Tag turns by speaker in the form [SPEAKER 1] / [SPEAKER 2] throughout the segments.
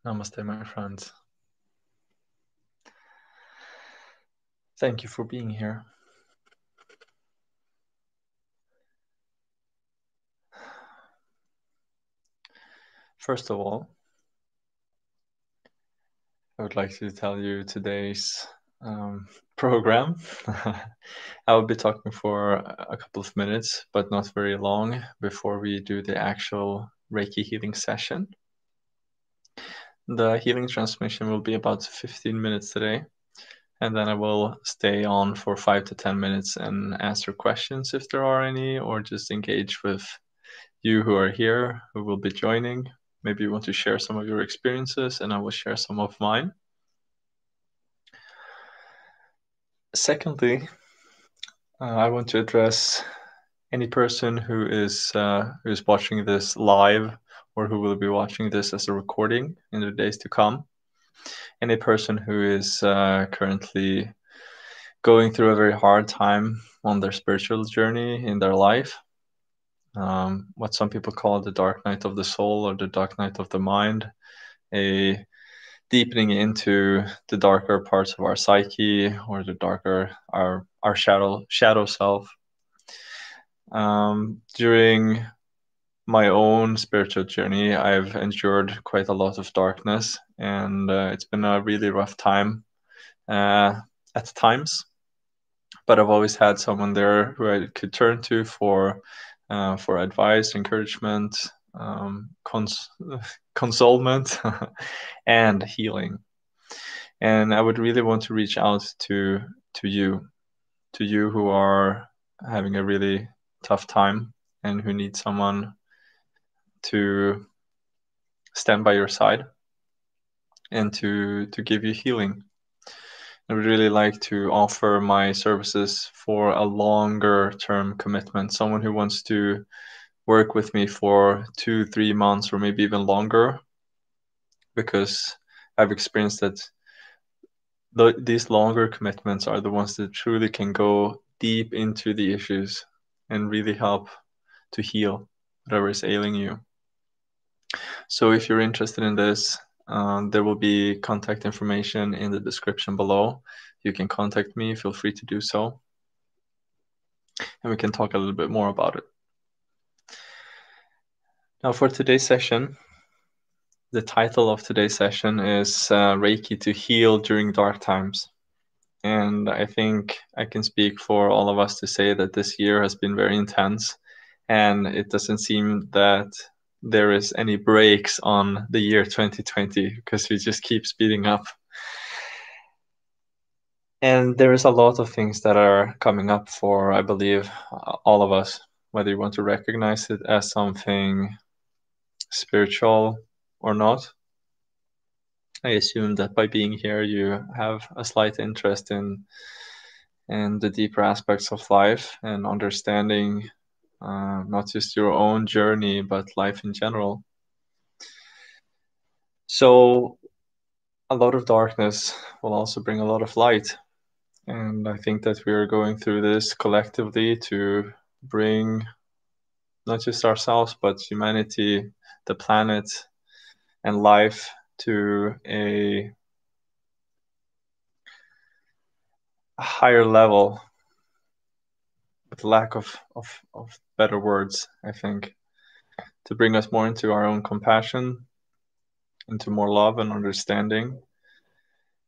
[SPEAKER 1] Namaste, my friends. Thank you for being here. First of all, I would like to tell you today's program. I will be talking for a couple of minutes, but not very long before we do the actual Reiki healing session. The healing transmission will be about 15 minutes today, and then I will stay on for 5 to 10 minutes and answer questions if there are any, or just engage with you who are here, who will be joining. Maybe you want to share some of your experiences, and I will share some of mine. Secondly, I want to address any person who is watching this live or who will be watching this as a recording in the days to come. Any person who is currently going through a very hard time on their spiritual journey in their life, what some people call the dark night of the soul or the dark night of the mind, a deepening into the darker parts of our psyche or the darker our shadow self. During my own spiritual journey, I've endured quite a lot of darkness, and it's been a really rough time at times. But I've always had someone there who I could turn to for advice, encouragement, consolement, and healing. And I would really want to reach out to you who are having a really tough time and who need someone to stand by your side and to give you healing. I would really like to offer my services for a longer term commitment, someone who wants to work with me for 2-3 months or maybe even longer, because I've experienced that these longer commitments are the ones that truly can go deep into the issues and really help to heal whatever is ailing you. So if you're interested in this, there will be contact information in the description below. You can contact me, feel free to do so. And we can talk a little bit more about it. Now for today's session, the title of today's session is Reiki to Heal During Dark Times. And I think I can speak for all of us to say that this year has been very intense, and it doesn't seem that there is any breaks on the year 2020 because we just keep speeding up. And there is a lot of things that are coming up for, I believe, all of us, whether you want to recognize it as something spiritual or not. I assume that by being here, you have a slight interest in the deeper aspects of life and understanding not just your own journey, but life in general. So a lot of darkness will also bring a lot of light. And I think that we are going through this collectively to bring not just ourselves, but humanity, the planet, and life to a higher level, with lack of better words, I think, to bring us more into our own compassion, into more love and understanding,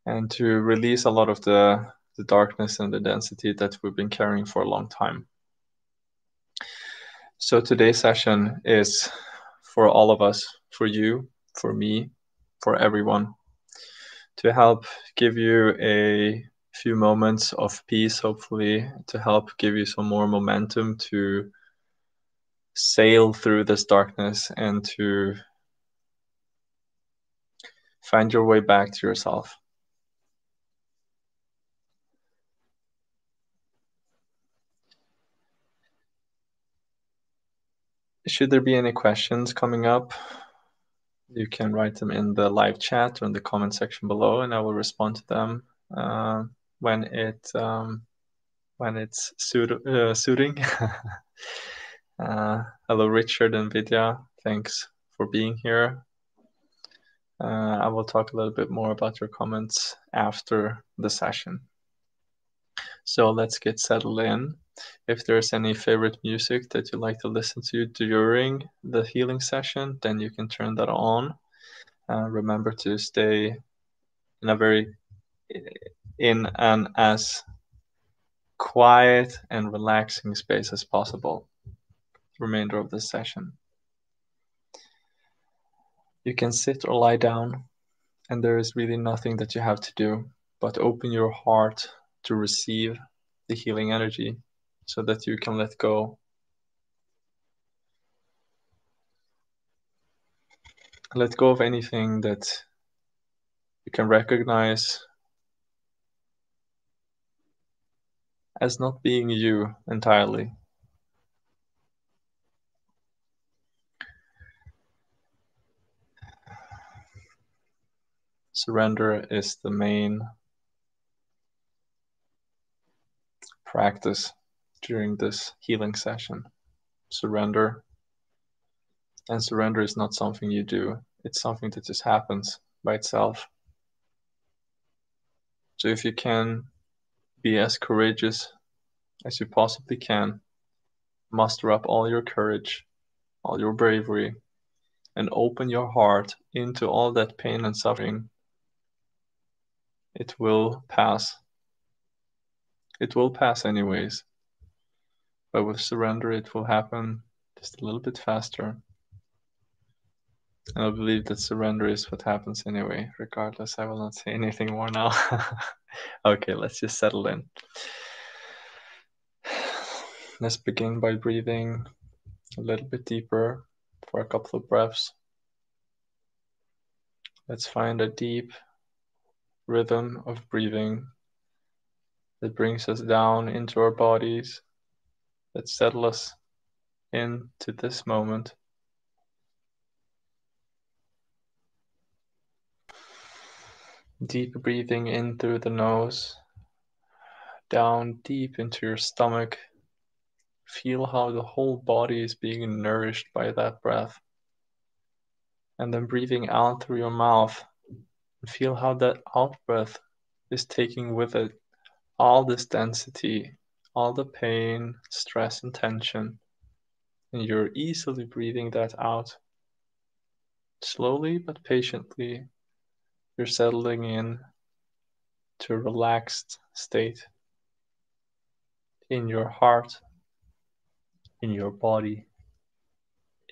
[SPEAKER 1] and to release a lot of the darkness and the density that we've been carrying for a long time. So today's session is for all of us, for you, for me, for everyone, to help give you a few moments of peace, hopefully, to help give you some more momentum to sail through this darkness and to find your way back to yourself. Should there be any questions coming up, you can write them in the live chat or in the comment section below, and I will respond to them when it's suiting. Hello, Richard and Vidya. Thanks for being here. I will talk a little bit more about your comments after the session. So let's get settled in. If there's any favorite music that you like to listen to during the healing session, then you can turn that on. Remember to stay in an as quiet and relaxing space as possible the remainder of the session. You can sit or lie down, and there is really nothing that you have to do but open your heart to receive the healing energy so that you can let go. Let go of anything that you can recognize as not being you entirely. Surrender is the main practice during this healing session. Surrender. And surrender is not something you do, it's something that just happens by itself. So if you can be as courageous as you possibly can, muster up all your courage, all your bravery, and open your heart into all that pain and suffering. It will pass. It will pass anyways. But with surrender, it will happen just a little bit faster. And I believe that surrender is what happens anyway. Regardless, I will not say anything more now. Okay, let's just settle in. Let's begin by breathing a little bit deeper for a couple of breaths. Let's find a deep rhythm of breathing that brings us down into our bodies, that settle us into this moment. Deep breathing in through the nose, down deep into your stomach. Feel how the whole body is being nourished by that breath. And then breathing out through your mouth. And feel how that out breath is taking with it all this density, all the pain, stress, and tension. And you're easily breathing that out. Slowly but patiently, you're settling in to a relaxed state in your heart, in your body,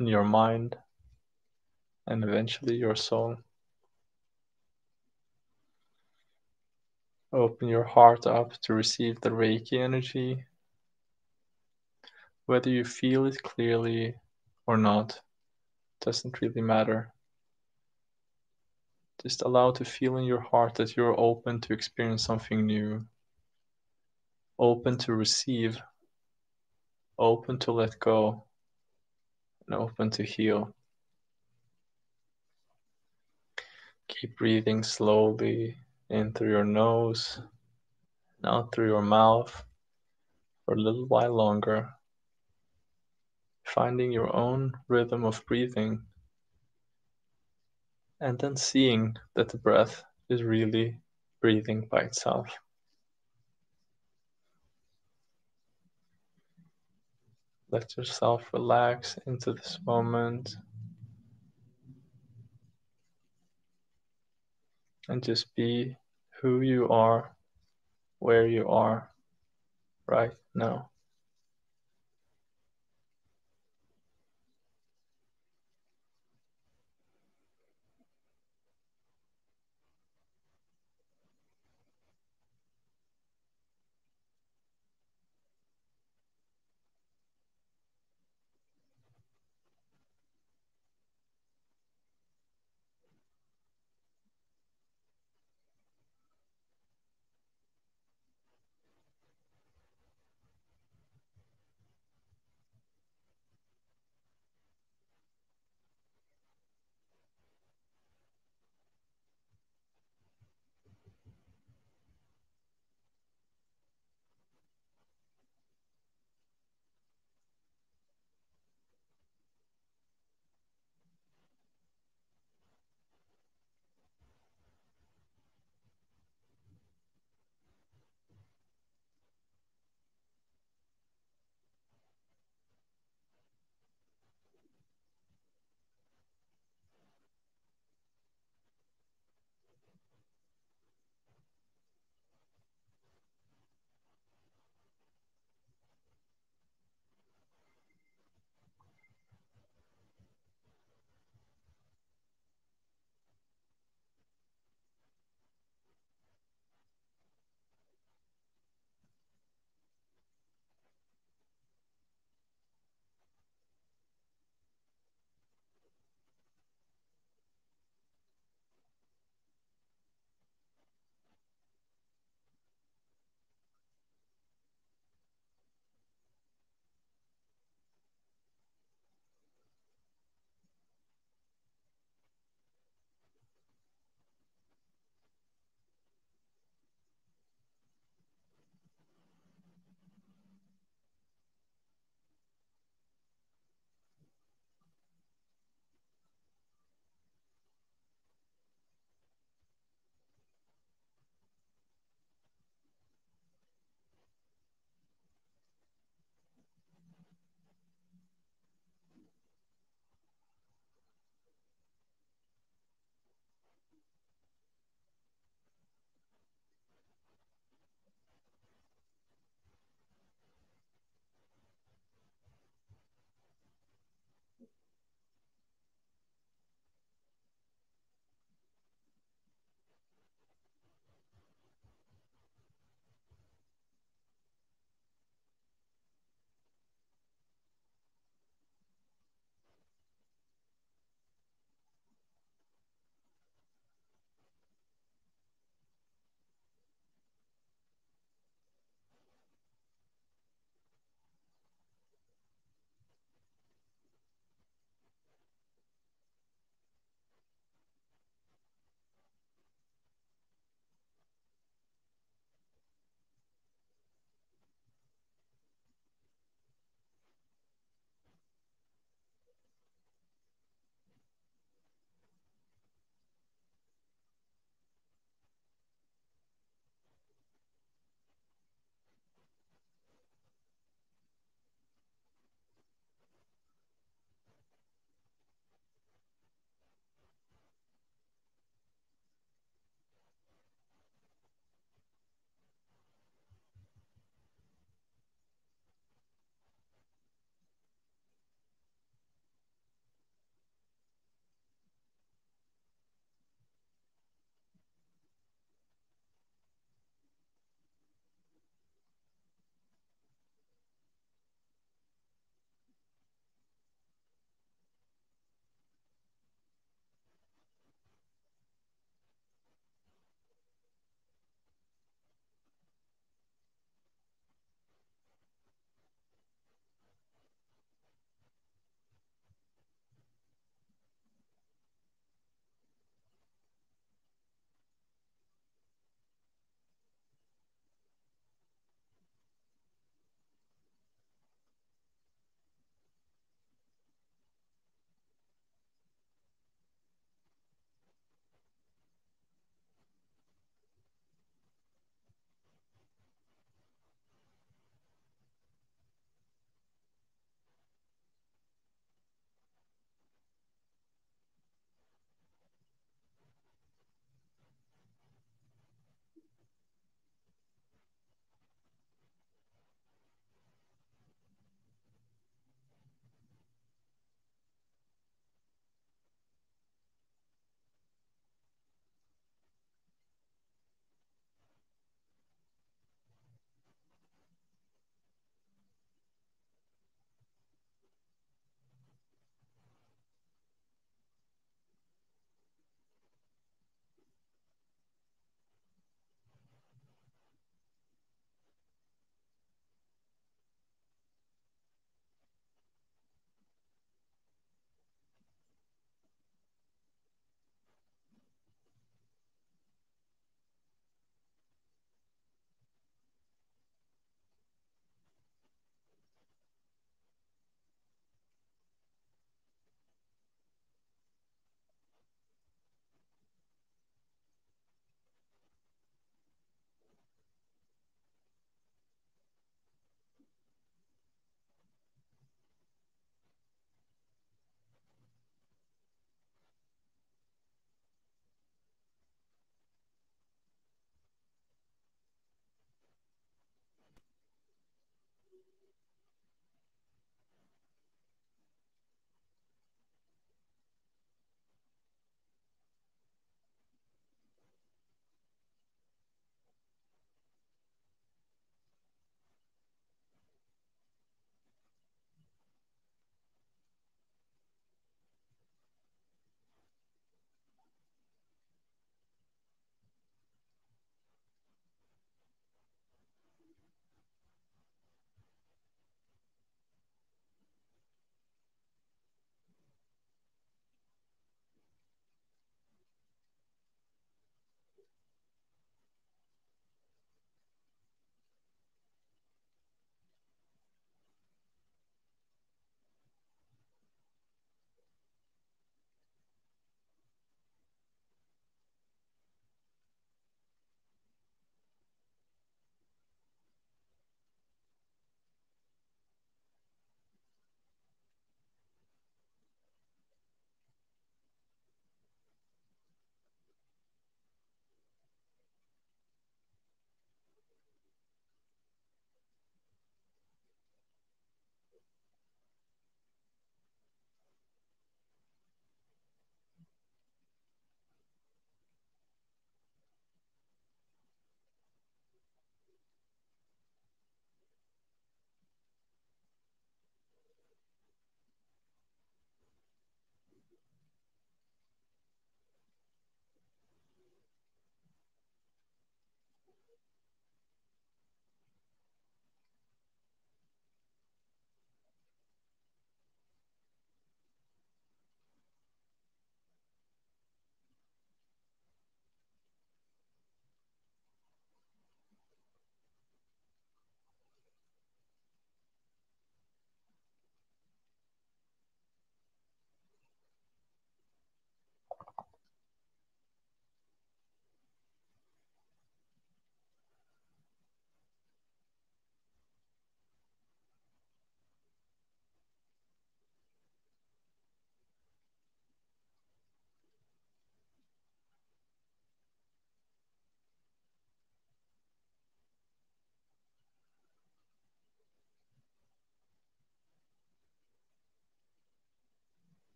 [SPEAKER 1] in your mind, and eventually your soul. Open your heart up to receive the Reiki energy. Whether you feel it clearly or not doesn't really matter. Just allow to feel in your heart that you're open to experience something new, open to receive, open to let go, and open to heal. Keep breathing slowly in through your nose and out through your mouth for a little while longer, finding your own rhythm of breathing, and then seeing that the breath is really breathing by itself. Let yourself relax into this moment and just be who you are, where you are right now.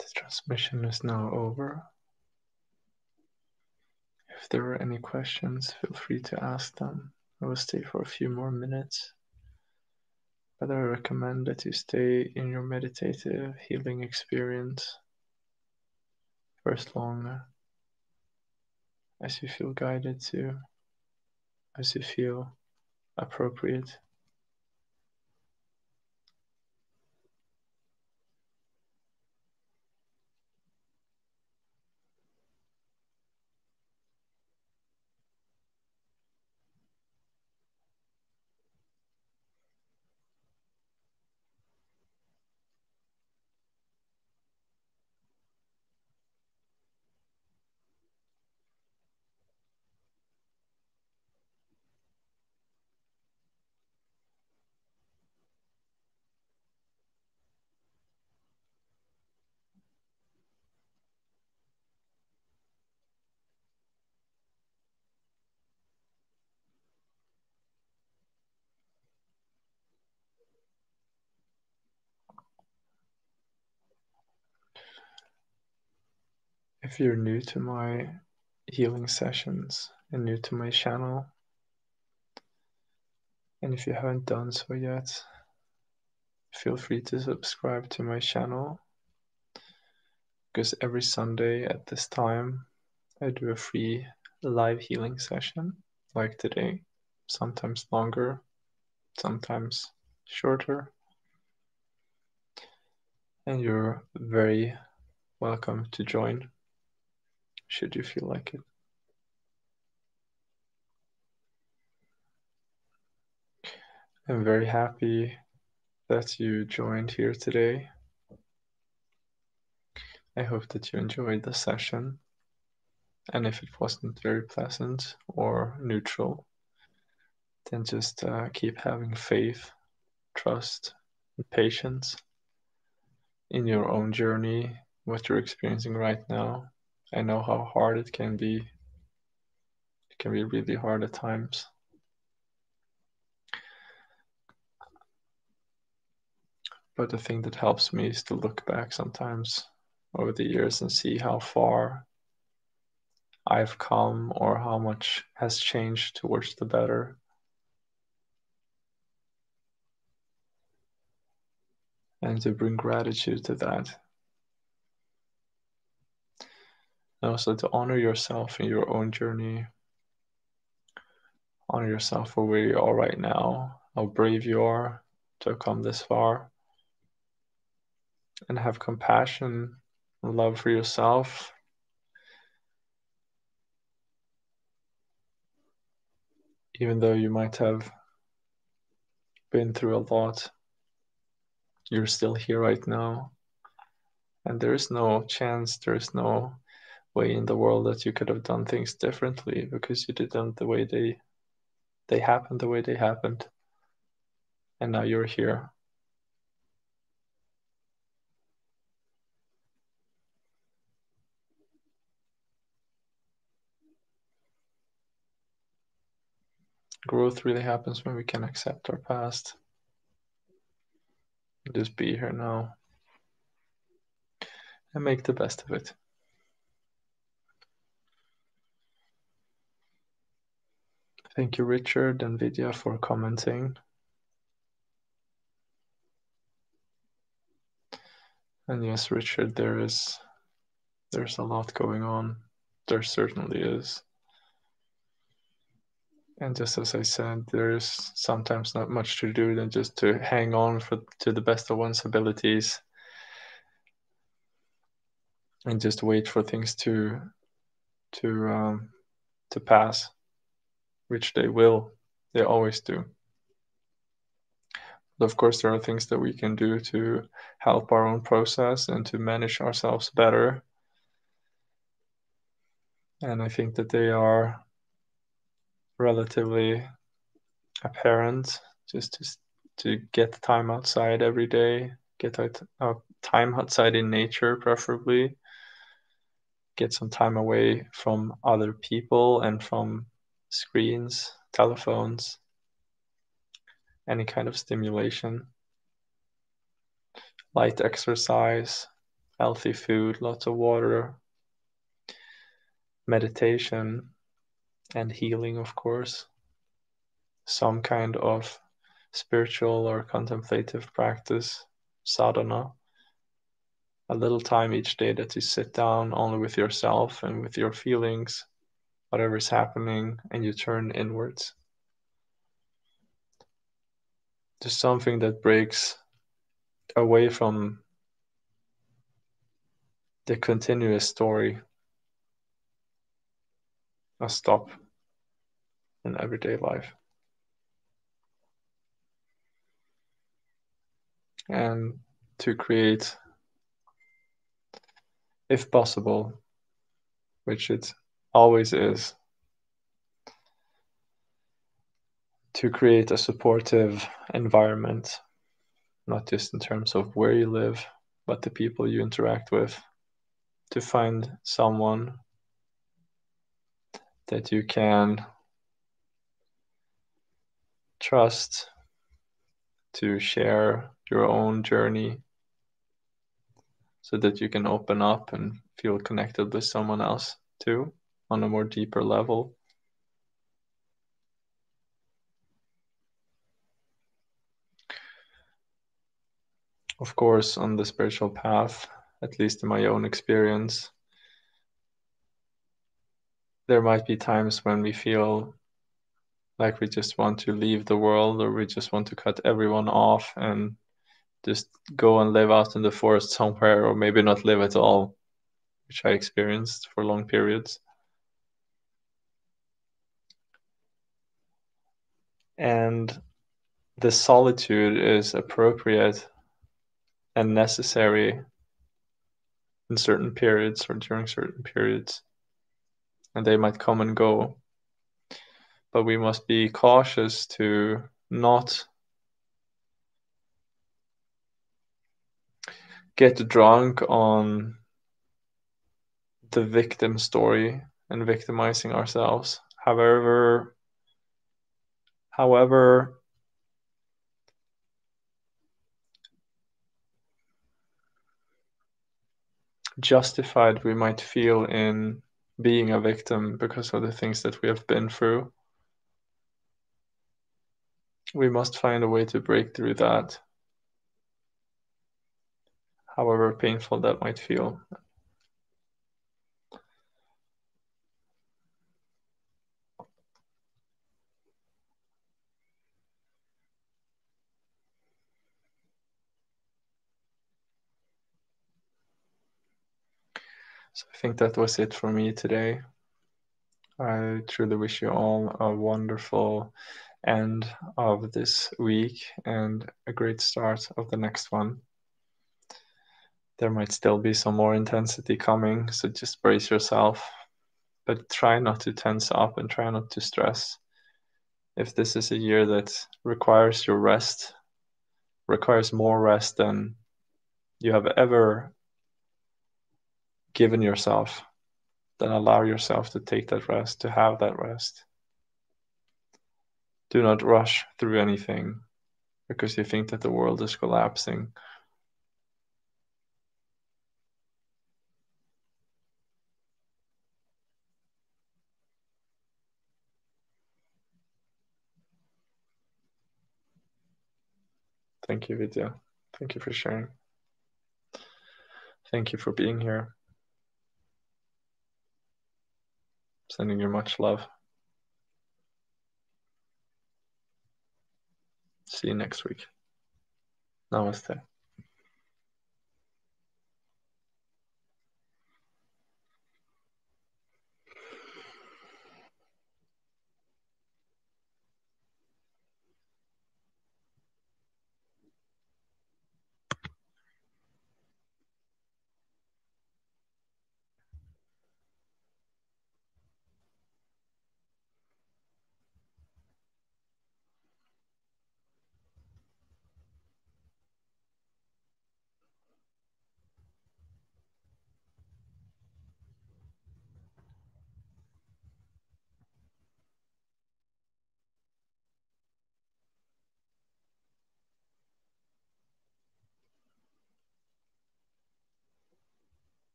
[SPEAKER 1] The transmission is now over. If there are any questions, feel free to ask them. I will stay for a few more minutes, but I recommend that you stay in your meditative healing experience for as long as you feel guided to, as you feel appropriate. If you're new to my healing sessions and new to my channel, and if you haven't done so yet, feel free to subscribe to my channel, because every Sunday at this time I do a free live healing session like today, sometimes longer, sometimes shorter, and you're very welcome to join should you feel like it. I'm very happy that you joined here today. I hope that you enjoyed the session, and if it wasn't very pleasant or neutral, then just keep having faith, trust, and patience in your own journey, what you're experiencing right now. I know how hard it can be. It can be really hard at times. But the thing that helps me is to look back sometimes over the years and see how far I've come or how much has changed towards the better. And to bring gratitude to that. And also to honor yourself in your own journey. Honor yourself for where you are right now, how brave you are to have come this far. And have compassion and love for yourself. Even though you might have been through a lot, you're still here right now. And there is no chance, there is no way in the world that you could have done things differently, because you did them the way they happened, the way they happened. And now you're here. Growth really happens when we can accept our past. Just be here now and make the best of it. Thank you, Richard and Vidya, for commenting. And yes, Richard, there's a lot going on. There certainly is. And just as I said, there's sometimes not much to do than just to hang on to the best of one's abilities and just wait for things to pass, which they will. They always do. But of course, there are things that we can do to help our own process and to manage ourselves better. And I think that they are relatively apparent. Just to get time outside every day, get out time outside in nature, preferably. Get some time away from other people and from screens, telephones, any kind of stimulation. Light exercise, healthy food, lots of water, meditation, and healing, of course. Some kind of spiritual or contemplative practice, sadhana. A little time each day that you sit down only with yourself and with your feelings, whatever's happening, and you turn inwards. Just something that breaks away from the continuous story, a stop in everyday life. And to create, if possible, which it always is, to create a supportive environment, not just in terms of where you live, but the people you interact with, to find someone that you can trust to share your own journey so that you can open up and feel connected with someone else too on a more deeper level. Of course, on the spiritual path, at least in my own experience, there might be times when we feel like we just want to leave the world, or we just want to cut everyone off and just go and live out in the forest somewhere, or maybe not live at all, which I experienced for long periods. And the solitude is appropriate and necessary in certain periods or during certain periods, and they might come and go. But we must be cautious to not get drunk on the victim story and victimizing ourselves. However justified we might feel in being a victim because of the things that we have been through, we must find a way to break through that, however painful that might feel. So I think that was it for me today. I truly wish you all a wonderful end of this week and a great start of the next one. There might still be some more intensity coming, so just brace yourself, but try not to tense up and try not to stress. If this is a year that requires your rest, requires more rest than you have ever given yourself, then allow yourself to take that rest, to have that rest. Do not rush through anything because you think that the world is collapsing. Thank you, Vidya. Thank you for sharing. Thank you for being here. Sending you much love. See you next week. Namaste.